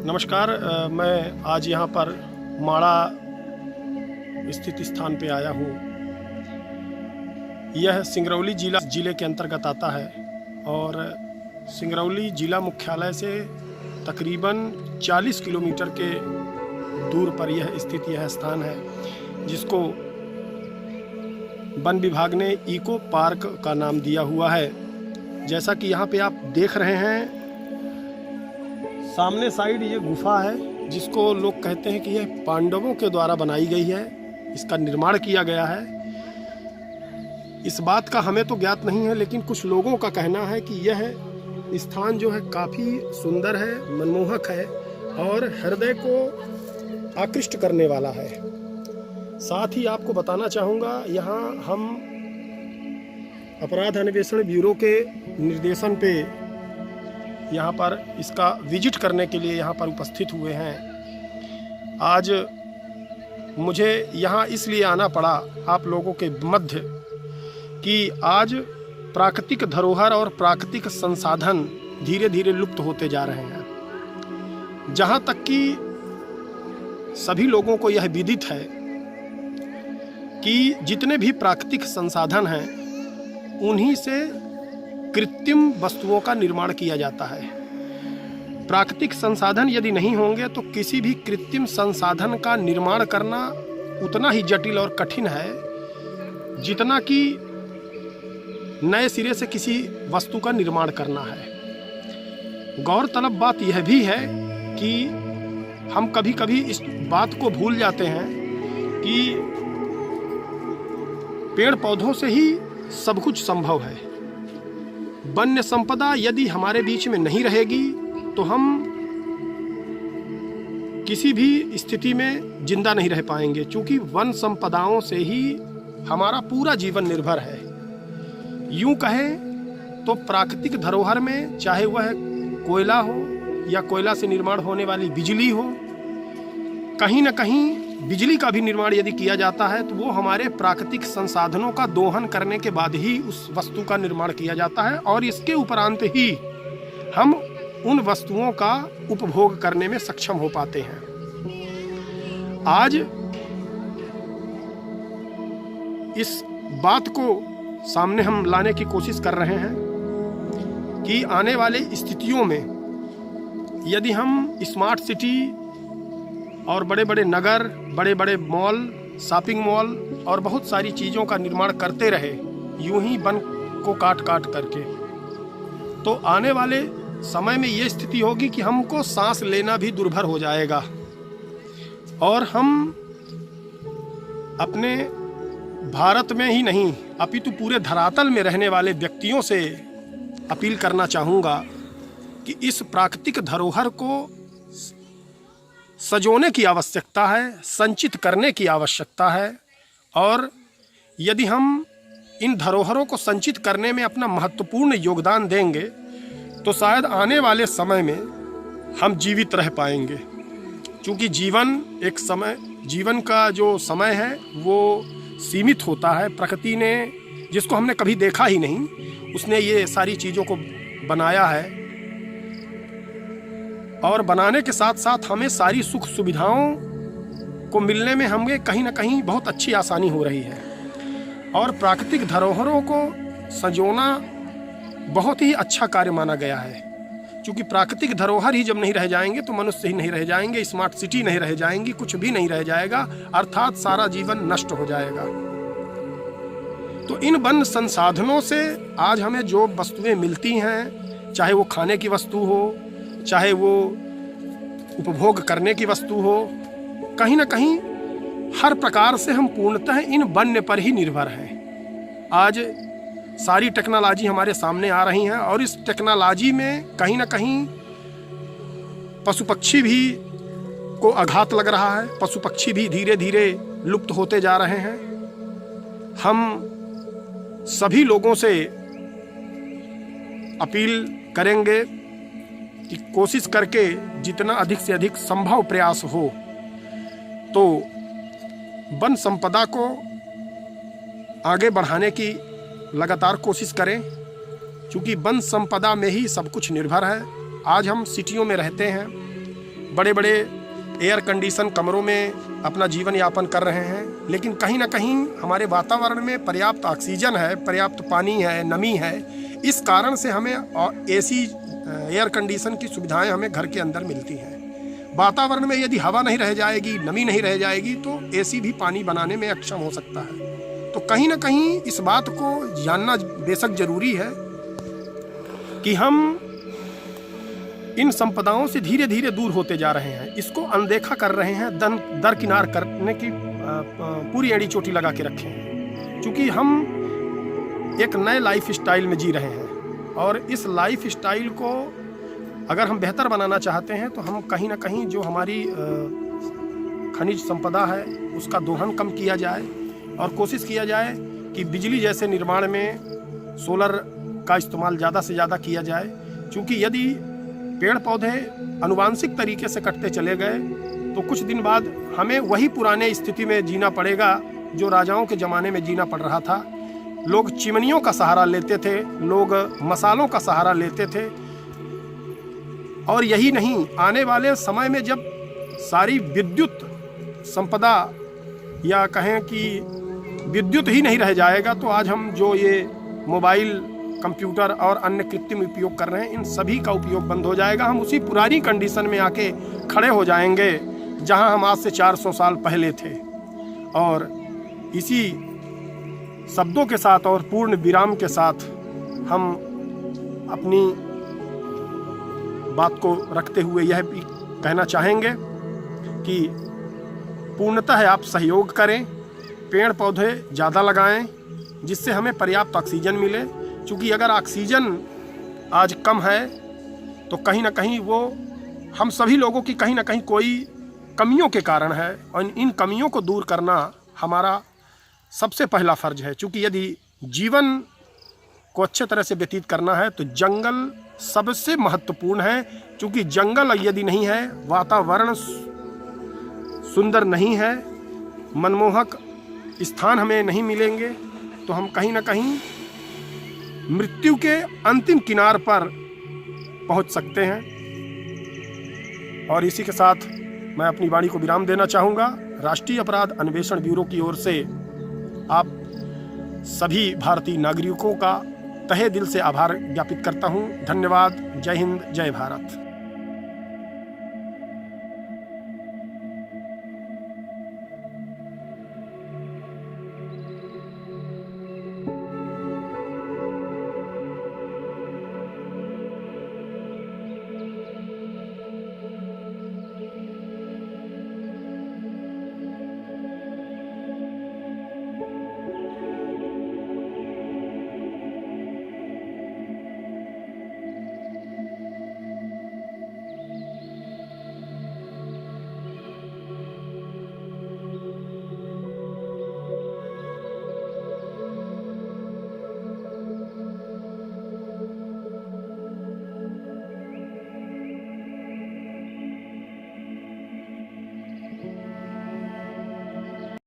नमस्कार। मैं आज यहाँ पर माड़ा स्थित स्थान पे आया हूँ। यह सिंगरौली जिले के अंतर्गत आता है और सिंगरौली जिला मुख्यालय से तकरीबन 40 किलोमीटर के दूर पर यह स्थित यह स्थान है, जिसको वन विभाग ने इको पार्क का नाम दिया हुआ है। जैसा कि यहाँ पे आप देख रहे हैं, सामने साइड ये गुफा है जिसको लोग कहते हैं कि यह पांडवों के द्वारा बनाई गई है, इसका निर्माण किया गया है। इस बात का हमें तो ज्ञात नहीं है, लेकिन कुछ लोगों का कहना है कि यह स्थान जो है काफ़ी सुंदर है, मनमोहक है और हृदय को आकृष्ट करने वाला है। साथ ही आपको बताना चाहूँगा, यहाँ हम अपराध अन्वेषण ब्यूरो के निर्देशन पे यहाँ पर इसका विजिट करने के लिए यहाँ पर उपस्थित हुए हैं। आज मुझे यहाँ इसलिए आना पड़ा आप लोगों के मध्य कि आज प्राकृतिक धरोहर और प्राकृतिक संसाधन धीरे धीरे लुप्त होते जा रहे हैं। जहाँ तक कि सभी लोगों को यह विदित है कि जितने भी प्राकृतिक संसाधन हैं, उन्हीं से कृत्रिम वस्तुओं का निर्माण किया जाता है। प्राकृतिक संसाधन यदि नहीं होंगे तो किसी भी कृत्रिम संसाधन का निर्माण करना उतना ही जटिल और कठिन है जितना कि नए सिरे से किसी वस्तु का निर्माण करना है। गौरतलब बात यह भी है कि हम कभी कभी इस बात को भूल जाते हैं कि पेड़ पौधों से ही सब कुछ संभव है। वन्य संपदा यदि हमारे बीच में नहीं रहेगी तो हम किसी भी स्थिति में जिंदा नहीं रह पाएंगे, क्योंकि वन संपदाओं से ही हमारा पूरा जीवन निर्भर है। यूं कहें तो प्राकृतिक धरोहर में चाहे वह कोयला हो या कोयला से निर्माण होने वाली बिजली हो, कहीं ना कहीं बिजली का भी निर्माण यदि किया जाता है तो वो हमारे प्राकृतिक संसाधनों का दोहन करने के बाद ही उस वस्तु का निर्माण किया जाता है और इसके उपरांत ही हम उन वस्तुओं का उपभोग करने में सक्षम हो पाते हैं। आज इस बात को सामने हम लाने की कोशिश कर रहे हैं कि आने वाले स्थितियों में यदि हम स्मार्ट सिटी और बड़े बड़े नगर, बड़े बड़े मॉल, शॉपिंग मॉल और बहुत सारी चीज़ों का निर्माण करते रहे यूं ही वन को काट काट करके, तो आने वाले समय में ये स्थिति होगी कि हमको सांस लेना भी दुर्भर हो जाएगा। और हम अपने भारत में ही नहीं अपितु पूरे धरातल में रहने वाले व्यक्तियों से अपील करना चाहूँगा कि इस प्राकृतिक धरोहर को सजोने की आवश्यकता है, संचित करने की आवश्यकता है। और यदि हम इन धरोहरों को संचित करने में अपना महत्वपूर्ण योगदान देंगे तो शायद आने वाले समय में हम जीवित रह पाएंगे, क्योंकि जीवन का जो समय है वो सीमित होता है। प्रकृति ने, जिसको हमने कभी देखा ही नहीं, उसने ये सारी चीज़ों को बनाया है और बनाने के साथ साथ हमें सारी सुख सुविधाओं को मिलने में हमें कहीं ना कहीं बहुत अच्छी आसानी हो रही है। और प्राकृतिक धरोहरों को संजोना बहुत ही अच्छा कार्य माना गया है, क्योंकि प्राकृतिक धरोहर ही जब नहीं रह जाएंगे तो मनुष्य ही नहीं रह जाएंगे, स्मार्ट सिटी नहीं रह जाएंगी, कुछ भी नहीं रह जाएगा, अर्थात सारा जीवन नष्ट हो जाएगा। तो इन वन संसाधनों से आज हमें जो वस्तुएं मिलती हैं, चाहे वो खाने की वस्तु हो, चाहे वो उपभोग करने की वस्तु हो, कहीं ना कहीं हर प्रकार से हम पूर्णतः इन वन्य पर ही निर्भर हैं। आज सारी टेक्नोलॉजी हमारे सामने आ रही हैं और इस टेक्नोलॉजी में कहीं ना कहीं पशु पक्षी भी को आघात लग रहा है, पशु पक्षी भी धीरे धीरे लुप्त होते जा रहे हैं। हम सभी लोगों से अपील करेंगे कि कोशिश करके जितना अधिक से अधिक संभव प्रयास हो तो वन संपदा को आगे बढ़ाने की लगातार कोशिश करें, क्योंकि वन संपदा में ही सब कुछ निर्भर है। आज हम सिटियों में रहते हैं, बड़े बड़े एयर कंडीशन कमरों में अपना जीवन यापन कर रहे हैं, लेकिन कहीं ना कहीं हमारे वातावरण में पर्याप्त ऑक्सीजन है, पर्याप्त पानी है, नमी है। इस कारण से हमें एसी एयर कंडीशन की सुविधाएं हमें घर के अंदर मिलती हैं। वातावरण में यदि हवा नहीं रह जाएगी, नमी नहीं रह जाएगी, तो एसी भी पानी बनाने में अक्षम हो सकता है। तो कहीं ना कहीं इस बात को जानना बेशक जरूरी है कि हम इन संपदाओं से धीरे धीरे दूर होते जा रहे हैं, इसको अनदेखा कर रहे हैं, दरकिनार करने की पूरी एड़ी चोटी लगा के रखे हैं। क्योंकि हम एक नए लाइफ स्टाइल में जी रहे हैं और इस लाइफ स्टाइल को अगर हम बेहतर बनाना चाहते हैं तो हम कहीं ना कहीं जो हमारी खनिज संपदा है उसका दोहन कम किया जाए और कोशिश किया जाए कि बिजली जैसे निर्माण में सोलर का इस्तेमाल ज़्यादा से ज़्यादा किया जाए। क्योंकि यदि पेड़ पौधे अनुवांशिक तरीके से कटते चले गए तो कुछ दिन बाद हमें वही पुराने स्थिति में जीना पड़ेगा जो राजाओं के ज़माने में जीना पड़ रहा था। लोग चिमनियों का सहारा लेते थे, लोग मसालों का सहारा लेते थे। और यही नहीं, आने वाले समय में जब सारी विद्युत संपदा या कहें कि विद्युत ही नहीं रह जाएगा तो आज हम जो ये मोबाइल, कंप्यूटर और अन्य कृत्रिम उपयोग कर रहे हैं, इन सभी का उपयोग बंद हो जाएगा। हम उसी पुरानी कंडीशन में आके खड़े हो जाएंगे जहां हम आज से 400 साल पहले थे। और इसी शब्दों के साथ और पूर्ण विराम के साथ हम अपनी बात को रखते हुए यह भी कहना चाहेंगे कि पूर्णतः आप सहयोग करें, पेड़ पौधे ज़्यादा लगाएं जिससे हमें पर्याप्त ऑक्सीजन मिले। क्योंकि अगर ऑक्सीजन आज कम है तो कहीं ना कहीं वो हम सभी लोगों की कहीं ना कहीं कोई कमियों के कारण है और इन कमियों को दूर करना हमारा सबसे पहला फर्ज है। क्योंकि यदि जीवन को अच्छे तरह से व्यतीत करना है तो जंगल सबसे महत्वपूर्ण है। क्योंकि जंगल यदि नहीं है, वातावरण सुंदर नहीं है, मनमोहक स्थान हमें नहीं मिलेंगे तो हम कहीं ना कहीं मृत्यु के अंतिम किनार पर पहुंच सकते हैं। और इसी के साथ मैं अपनी वाणी को विराम देना चाहूँगा। राष्ट्रीय अपराध अन्वेषण ब्यूरो की ओर से आप सभी भारतीय नागरिकों का तहे दिल से आभार ज्ञापित करता हूँ। धन्यवाद। जय हिंद, जय भारत।